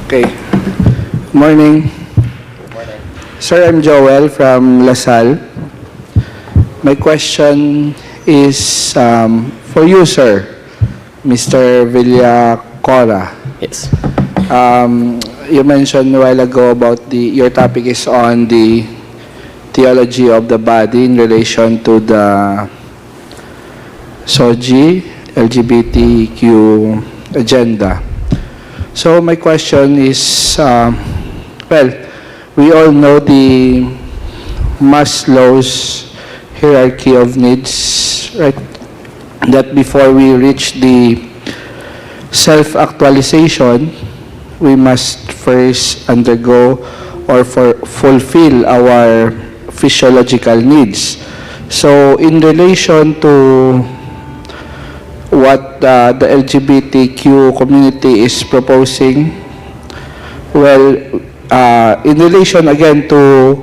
Okay. Morning. Sir, I'm Joel from LaSalle. My question is for you, sir, Mr. Villacura. Yes. You mentioned a while ago about your topic is on the theology of the body in relation to the SOGI, LGBTQ agenda. So my question is, well, we all know the Maslow's hierarchy of needs, right? That before we reach the self-actualization, we must first undergo or fulfill our physiological needs. So in relation to what the LGBTQ community is proposing, well, in relation again to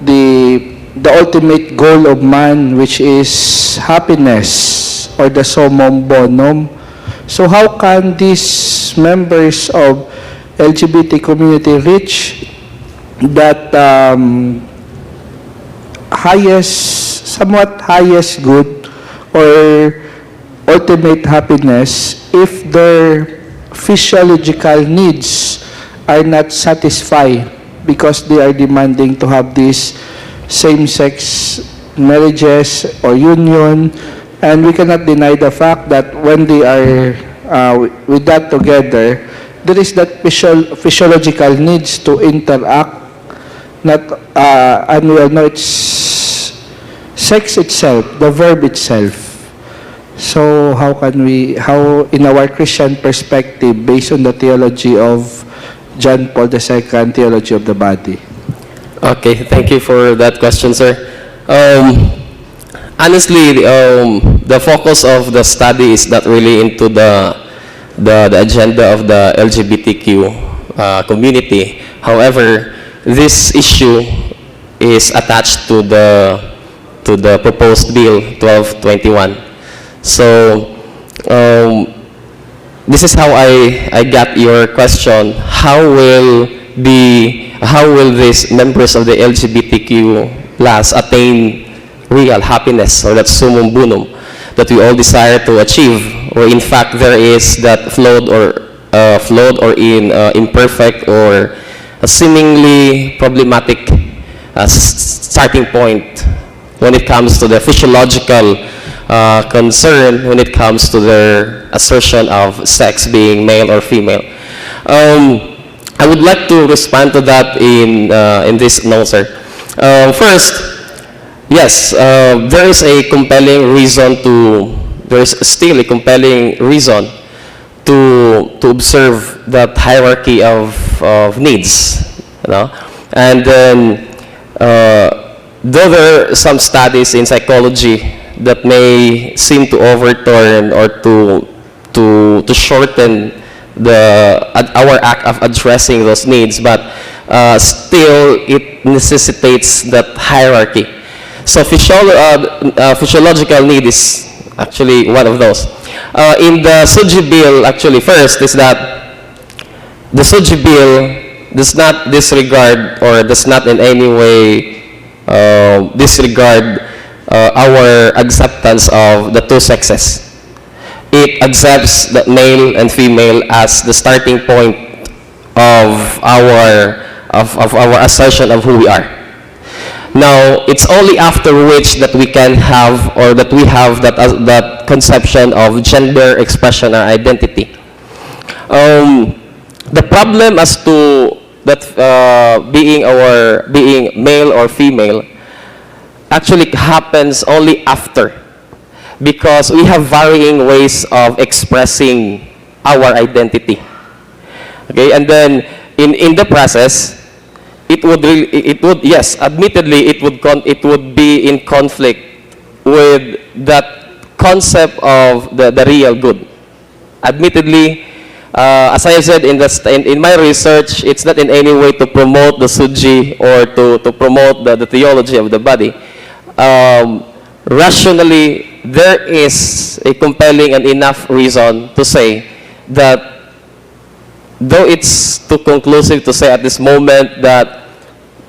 the ultimate goal of man, which is happiness or the summum bonum. So how can these members of LGBT community reach that somewhat highest good or ultimate happiness if their physiological needs are not satisfied because they are demanding to have these same-sex marriages or union? And we cannot deny the fact that when they are with that together, there is that physiological needs to interact. Not, and we all know it's sex itself, the verb itself. So how in our Christian perspective, based on the theology of John Paul II, theology of the body? Okay, thank you for that question, sir. Honestly, the focus of the study is not really into the agenda of the LGBTQ community. However, this issue is attached to the proposed bill 1221. So this is how I got your question. How will these members of the LGBTQ plus attain real happiness, or that summum bonum that we all desire to achieve, or in fact there is that flawed or imperfect or a seemingly problematic starting point when it comes to the physiological concern, when it comes to their assertion of sex being male or female. I would like to respond to that in this note, sir. First, yes, there is still a compelling reason to observe that hierarchy of needs, you know? And then, though there are some studies in psychology that may seem to overturn or to shorten our act of addressing those needs, but still it necessitates that hierarchy. So physiological need is actually one of those. In the SOGI bill, actually, first is that the SOGI bill does not disregard or does not in any way disregard our acceptance of the two sexes. It accepts that male and female as the starting point of our assertion of who we are. Now, it's only after which that we can have, or that we have that conception of gender expression or identity. The problem as to that being male or female actually happens only after, because we have varying ways of expressing our identity. Okay, and then in the process, yes, admittedly, it would be in conflict with that concept of the real good. Admittedly, as I said in my research, it's not in any way to promote the SOGI or to promote the theology of the body. Rationally, there is a compelling and enough reason to say that though it's too conclusive to say at this moment that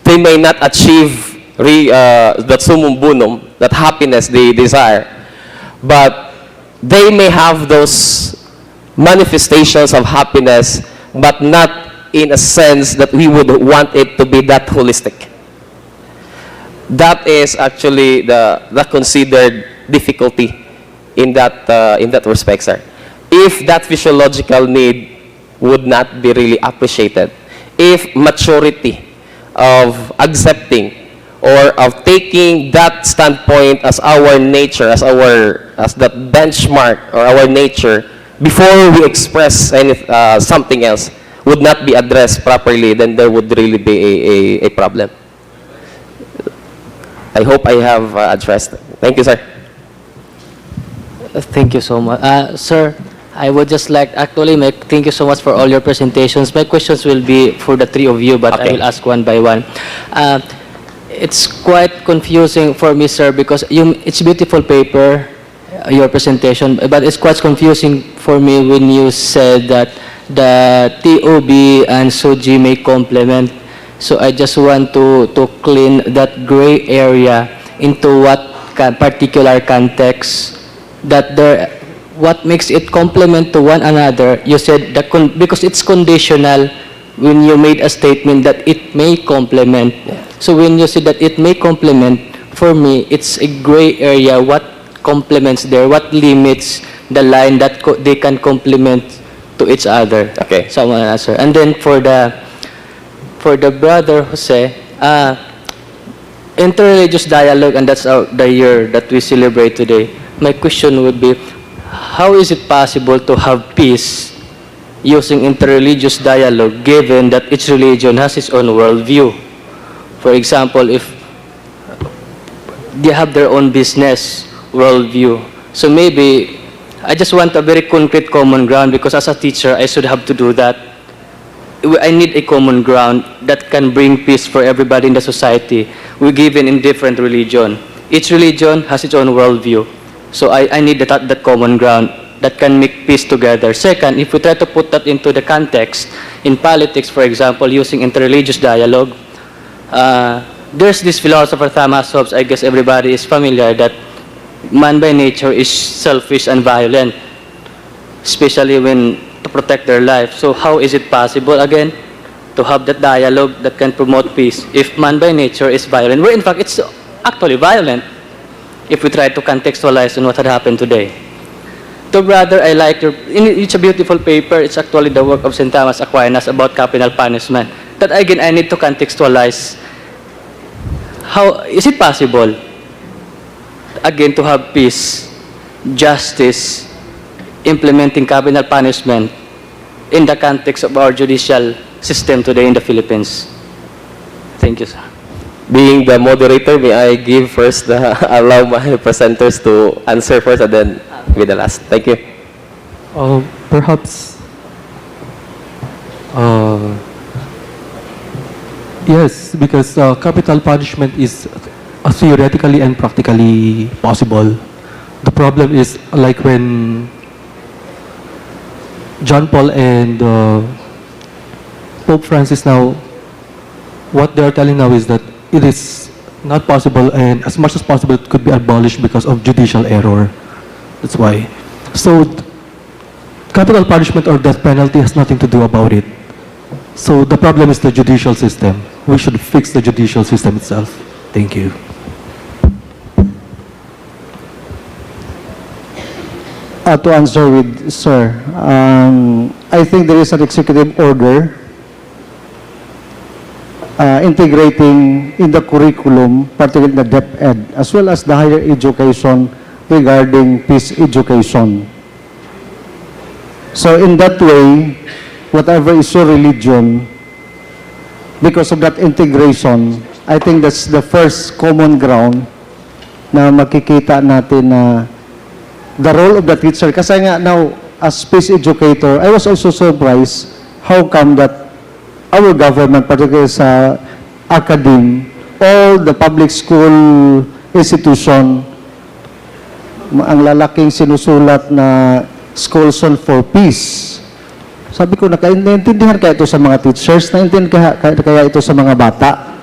they may not achieve that summum bonum, that happiness they desire, but they may have those manifestations of happiness, but not in a sense that we would want it to be that holistic. That is actually the considered difficulty in that respect, sir. If that physiological need would not be really appreciated, if maturity of accepting or of taking that standpoint as our nature, as that benchmark or our nature before we express something else would not be addressed properly, then there would really be a problem. I hope I have addressed. Thank you, sir. Thank you so much. Sir, I would just like, thank you so much for all your presentations. My questions will be for the three of you, but Okay. I will ask one by one. It's quite confusing for me, sir, because it's beautiful paper, your presentation, but it's quite confusing for me when you said that the TOB and SOGI may complement. So I just want to clean that gray area into what particular context that what makes it complement to one another. You said that because it's conditional when you made a statement that it may complement. So when you said that it may complement, for me, it's a gray area. What complements there? What limits the line that they can complement to each other? Okay. Someone answer. And then for the brother Jose, interreligious dialogue, and that's the year that we celebrate today. My question would be, how is it possible to have peace using interreligious dialogue given that each religion has its own worldview? For example, if they have their own business worldview. So maybe I just want a very concrete common ground, because as a teacher, I should have to do that. I need a common ground that can bring peace for everybody in the society. We're given in different religion. Each religion has its own worldview. So I need that common ground that can make peace together. Second, if we try to put that into the context, in politics, for example, using interreligious dialogue, there's this philosopher, Thomas Hobbes, I guess everybody is familiar, that man by nature is selfish and violent, especially when to protect their life. So how is it possible, again, to have that dialogue that can promote peace if man by nature is violent, where in fact it's actually violent if we try to contextualize on what had happened today? So brother, I like it's a beautiful paper. It's actually the work of St. Thomas Aquinas about capital punishment. That again, I need to contextualize. How is it possible, again, to have peace, justice, implementing capital punishment in the context of our judicial system today in the Philippines? Thank you, sir. Being the moderator, may I give first allow my presenters to answer first and then be the last. Thank you. Perhaps, yes, because capital punishment is theoretically and practically possible. The problem is like when John Paul and Pope Francis now, what they are telling now is that it is not possible, and as much as possible it could be abolished because of judicial error. That's why. So capital punishment or death penalty has nothing to do about it. So the problem is the judicial system. We should fix the judicial system itself. Thank you. To answer with Sir, I think there is an executive order integrating in the curriculum, particularly the DepEd, as well as the higher education regarding peace education. So in that way, whatever is your religion, because of that integration, I think that's the first common ground na makikita natin na the role of the teacher. Kasi nga now, as peace educator, I was also surprised how come that our government, particularly sa academe, all the public school institution, ang lalaking sinusulat na schools for peace. Sabi ko, naintindihan kaya ito sa mga teachers, naintindihan kaya ito sa mga bata.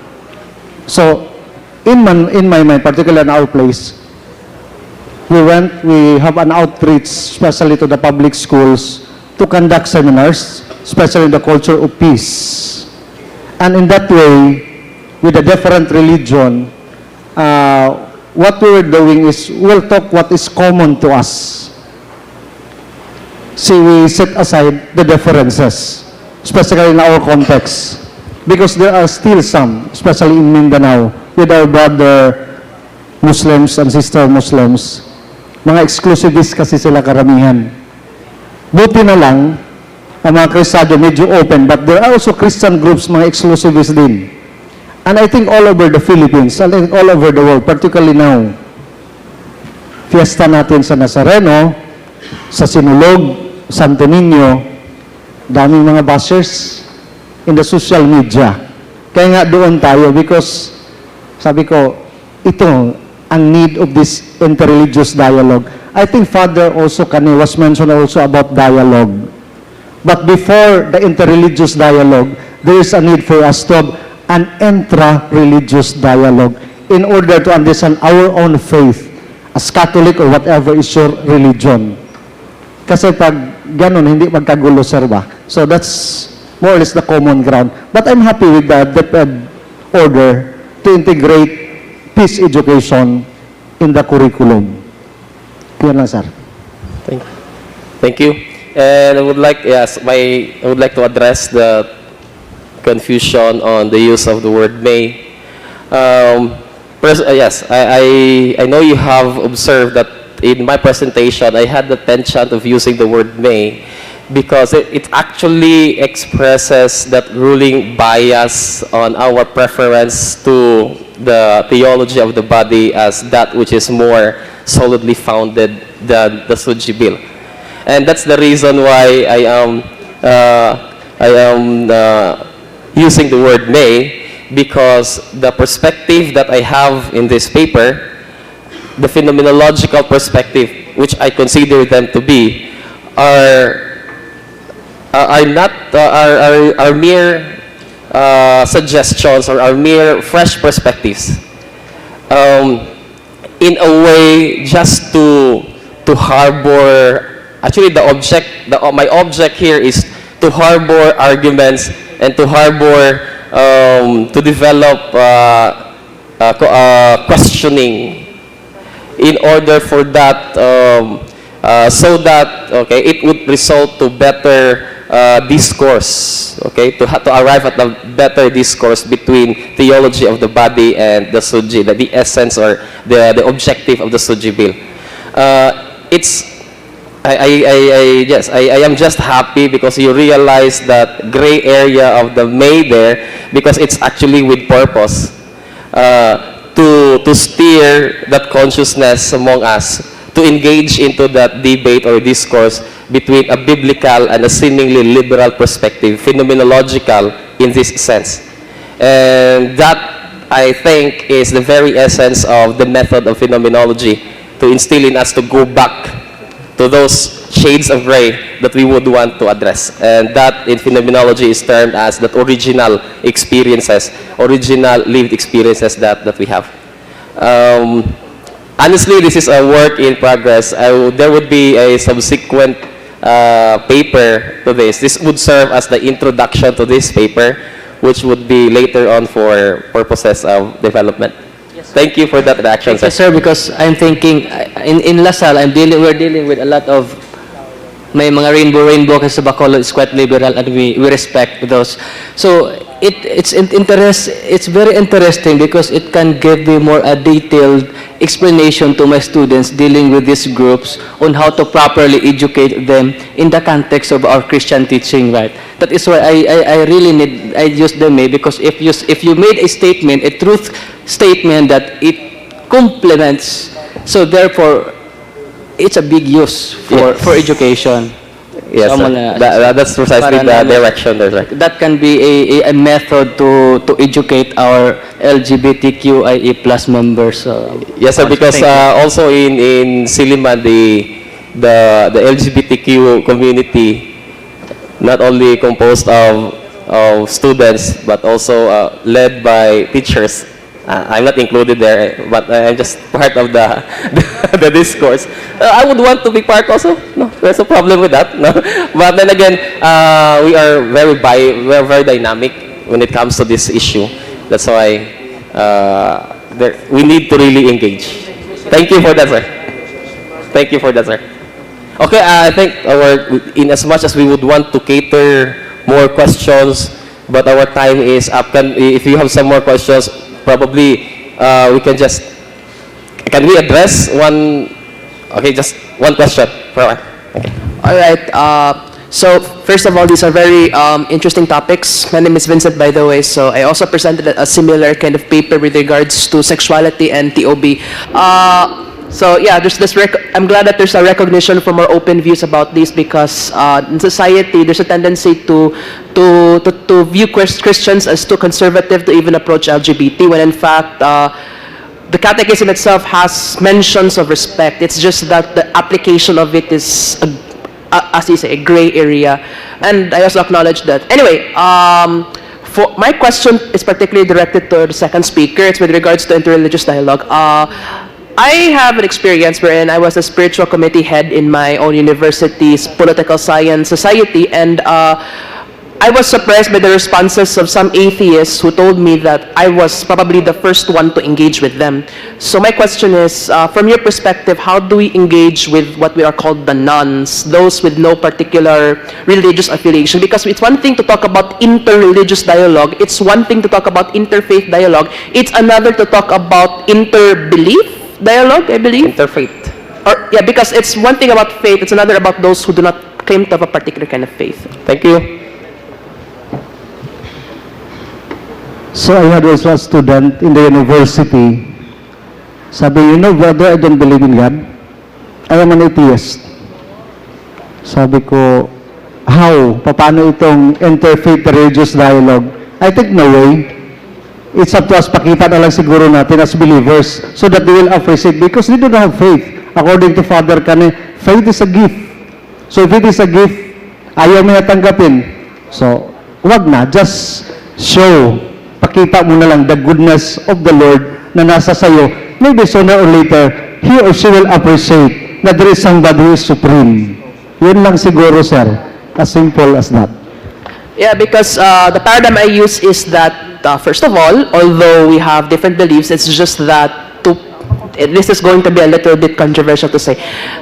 So, in my mind, particularly in our place, we have an outreach, especially to the public schools, to conduct seminars, especially in the culture of peace. And in that way, with a different religion, what we were doing is, we'll talk what is common to us. See, we set aside the differences, especially in our context. Because there are still some, especially in Mindanao, with our brother Muslims and sister Muslims, mga exclusivists kasi sila karamihan. Buti na lang, ang mga Kristiyano medyo open, but there are also Christian groups, mga exclusivists din. And I think all over the Philippines, and all over the world, particularly now, fiesta natin sa Nazareno, sa Sinulog, Santo Niño, daming mga bashers in the social media. Kaya nga doon tayo because sabi ko, ito ang need of this interreligious dialogue. I think Father also was mentioned also about dialogue. But before the interreligious dialogue, there is a need for us to have an intra-religious dialogue in order to understand our own faith as Catholic or whatever is your religion. Kasi pag ganun, hindi magkagulo, sir ba? So that's more or less the common ground. But I'm happy with the order to integrate peace education in the curriculum. Yan lang, sir. Thank you. And I would like, I would like to address the confusion on the use of the word may. Yes, I know you have observed that in my presentation, I had the penchant of using the word may because it actually expresses that ruling bias on our preference to the theology of the body as that which is more solidly founded than the Suji Bill. And that's the reason why I am using the word may, because the perspective that I have in this paper, the phenomenological perspective, which I consider them to be, are mere suggestions or are mere fresh perspectives. In a way, just to harbor, actually my object here is to harbor arguments and to harbor, to develop questioning in order for that, so that, okay, it would result to better discourse, okay, to arrive at a better discourse between theology of the body and the Suji, the essence or the objective of the Suji Bill. I am just happy because you realize that gray area of the may there, because it's actually with purpose, to steer that consciousness among us to engage into that debate or discourse between a biblical and a seemingly liberal perspective, phenomenological in this sense. And that, I think, is the very essence of the method of phenomenology, to instill in us to go back to those shades of gray that we would want to address. And that in phenomenology is termed as that original experiences, original lived experiences that we have. Honestly, this is a work in progress. There would be a subsequent paper to this. This would serve as the introduction to this paper, which would be later on for purposes of development. Yes, thank you for that reaction, sir. Sir, because I'm thinking, in LaSalle, we're dealing with a lot of, may mga rainbow kasi Bacolod is quite liberal and we respect those. So it's very interesting because it can give me more a detailed explanation to my students dealing with these groups on how to properly educate them in the context of our Christian teaching, right? That is why I use the may, because if you made a statement, a truth statement that it complements, so therefore it's a big use for education. Yes, that's precisely the direction there, right? That can be a method to educate our LGBTQIA plus members. Yes, sir, because also in Siliman, the LGBTQ community not only composed of students, but also led by teachers. I'm not included there, but I'm just part of the the discourse. I would want to be part also. No, there's a problem with that. No, but then again, we are very dynamic when it comes to this issue. That's why we need to really engage. Thank you for that, sir. Thank you for that, sir. Okay, I think in as much as we would want to cater more questions, but our time is up. If you have some more questions, probably we can we address one? Okay, just one question. Okay. All right. So first of all, these are very interesting topics. My name is Vincent, by the way. So I also presented a similar kind of paper with regards to sexuality and TOB. So yeah, I'm glad that there's a recognition for more open views about this, because in society there's a tendency to view Christians as too conservative to even approach LGBT, when in fact the Catechism itself has mentions of respect. It's just that the application of it is, as you say, a gray area. And I also acknowledge that. Anyway, for my question is particularly directed to the second speaker. It's with regards to interreligious dialogue. I have an experience wherein I was a spiritual committee head in my own university's political science society, and I was surprised by the responses of some atheists who told me that I was probably the first one to engage with them. So my question is, from your perspective, how do we engage with what we are called the nones, those with no particular religious affiliation? Because it's one thing to talk about interreligious dialogue, it's one thing to talk about interfaith dialogue, it's another to talk about interbelief dialogue, I believe. Interfaith. Or yeah, because it's one thing about faith, it's another about those who do not claim to have a particular kind of faith. Thank you. So I had also a student in the university. Sabi, you know, brother, I don't believe in God. I am an atheist. Sabi ko, how? Paano itong interfaith religious dialogue? I think no way. It's up to us, pakita na lang siguro natin as believers so that they will appreciate, because they don't have faith. According to Father Kane, faith is a gift. So if it is a gift, ayaw mo na tanggapin. So, wag na. Just show, pakita mo na lang the goodness of the Lord na nasa sayo. Maybe sooner or later, he or she will appreciate that there is somebody who is supreme. Yun lang siguro, sir. As simple as that. Yeah, because the paradigm I use is that, first of all, although we have different beliefs, it's just that this is going to be a little bit controversial to say,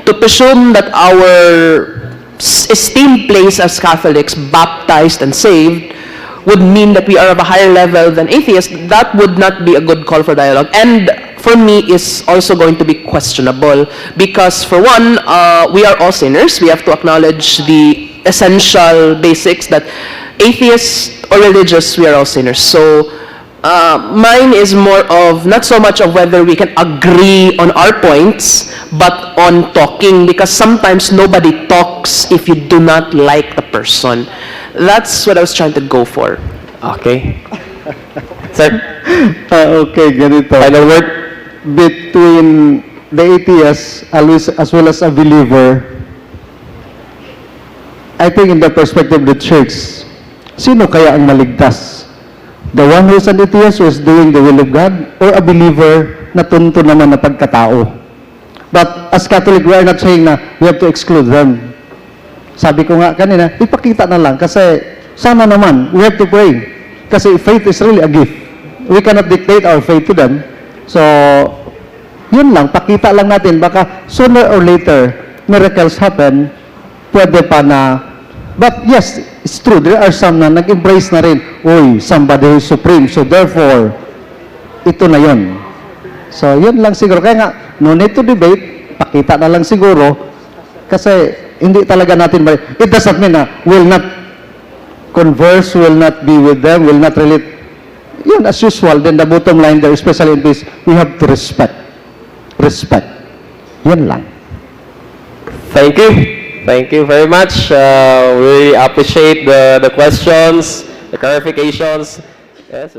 to presume that our esteemed place as Catholics, baptized and saved, would mean that we are of a higher level than atheists. That would not be a good call for dialogue. And for me, is also going to be questionable, because for one, we are all sinners. We have to acknowledge the essential basics that atheists or religious, we are all sinners. So mine is more of not so much of whether we can agree on our points, but on talking, because sometimes nobody talks if you do not like the person. That's what I was trying to go for. Okay. Sir, Okay, ganito. final word? Between the atheist as well as a believer, I think in the perspective of the church, sino kaya ang maligtas? The one who is an atheist who is doing the will of God, or a believer na tunto naman na pagkatao? But as Catholic, we are not saying na we have to exclude them. Sabi ko nga kanina, ipakita na lang kasi sana naman, we have to pray. Kasi faith is really a gift. We cannot dictate our faith to them. So, yun lang, pakita lang natin. Baka sooner or later, miracles happen, pwede pa na. But yes, it's true, there are some na nag-embrace na rin, uy, somebody who is supreme. So therefore, ito na yun. So, yun lang siguro. Kaya nga, no need to debate, pakita na lang siguro. Kasi, hindi talaga natin, it doesn't mean na will not converse, will not be with them, will not relate. Yun, as usual, then the bottom line there, especially in this, we have to respect. Respect. Yun lang. Thank you. Thank you very much. We appreciate the questions, the clarifications. Yes.